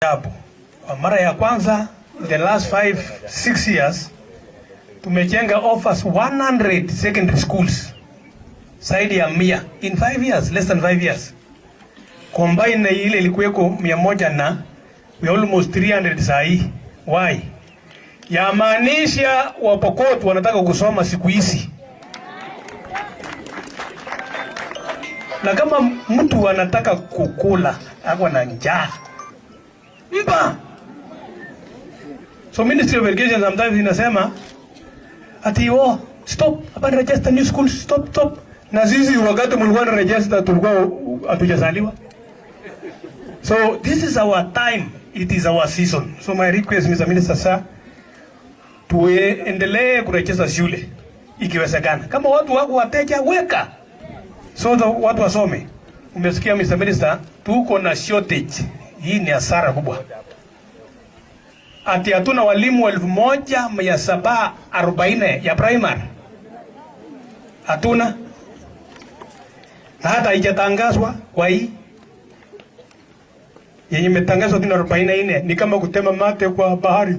Hapo kwa mara ya kwanza the last 5-6 years tumejenga offers 100 secondary schools zaidi ya 100 in 5 years, less than 5 years. Combine na ile ilikuweko 100 na we almost 300 sahi. Why? Yamaanisha Wapokot wanataka kusoma siku hizi. Na kama mtu anataka kukula ako na njaa mpa. So Ministry of Education sometimes inasema ati stop, hapa register new schools, stop. Na sisi wakati mlikuwa na register tulikuwa hatujazaliwa. So this is our time, it is our season. So my request Mr. Minister sir, tuendelee kurejesha shule ikiwezekana. Kama watu wako wateja weka. So watu wasome. Umesikia Mr. Minister, tuko na shortage. Hii ni hasara kubwa. Ati hatuna walimu 1740 ya primary. Hatuna. Na hata haijatangazwa kwa hii. Yenye imetangazwa 44 ni kama kutema mate kwa bahari.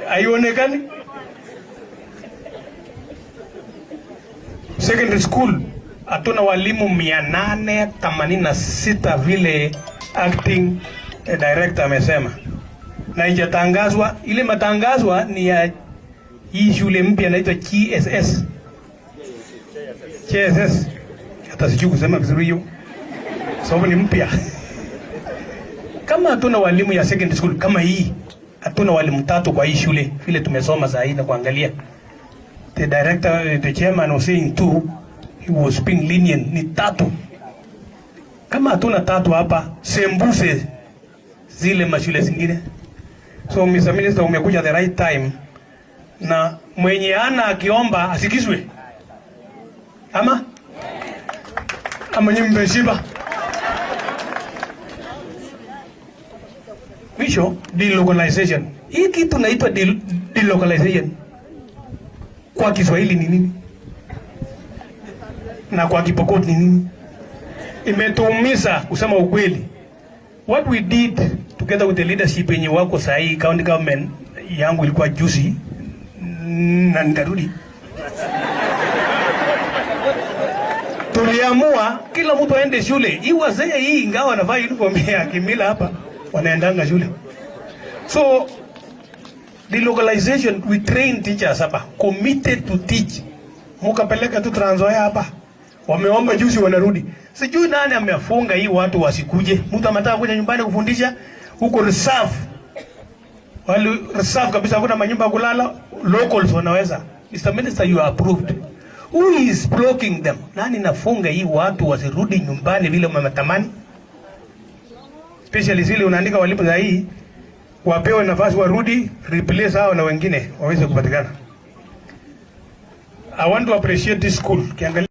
Haionekani? Secondary school hatuna walimu 886 vile acting director amesema. Na haijatangazwa, ile matangazwa ni ya hii shule mpya inaitwa GSS. Hata sijui kusema vizuri hiyo. Sababu ni mpya. Kama hatuna walimu ya secondary school kama hii, hatuna walimu 3 kwa hii shule vile tumesoma saa hii na kuangalia. The director, the chairman was saying 2, he was being lenient, ni 3. Kama hatuna 3 hapa, sembuse zile mashule zingine. So Mr. Minister, umekuja the right time. Na mwenye ana akiomba asikizwe. Ama nyinyi mmeshiba. Mwisho, delocalization. Hii kitu inaitwa delocalization. Kwa Kiswahili ni nini? Na kwa Kipokot ni nini? Imetuumiza kusema ukweli. What we did together with the leadership yenye wako sahi county government yangu ilikuwa juzi na nitarudi. Tuliamua kila mtu aende shule. Hii wazee hii ingawa wanavaa uniform ya kimila hapa wanaendanga shule. So delocalization, we train teachers hapa committed to teach. Mukapeleka tu Trans Nzoia hapa. Wameomba juzi wanarudi. Sijui nani amefunga hii watu wasikuje. Mtu ametaka kuja nyumbani kufundisha huko reserve. Wale reserve kabisa kuna manyumba kulala, locals wanaweza. Mr. Minister, you are approved. Who is blocking them? Nani nafunga hii watu wasirudi nyumbani vile mmetamani? Especially zile unaandika walimu za hii wapewe nafasi warudi, replace hao na wengine waweze kupatikana. I want to appreciate this school. Kiangalia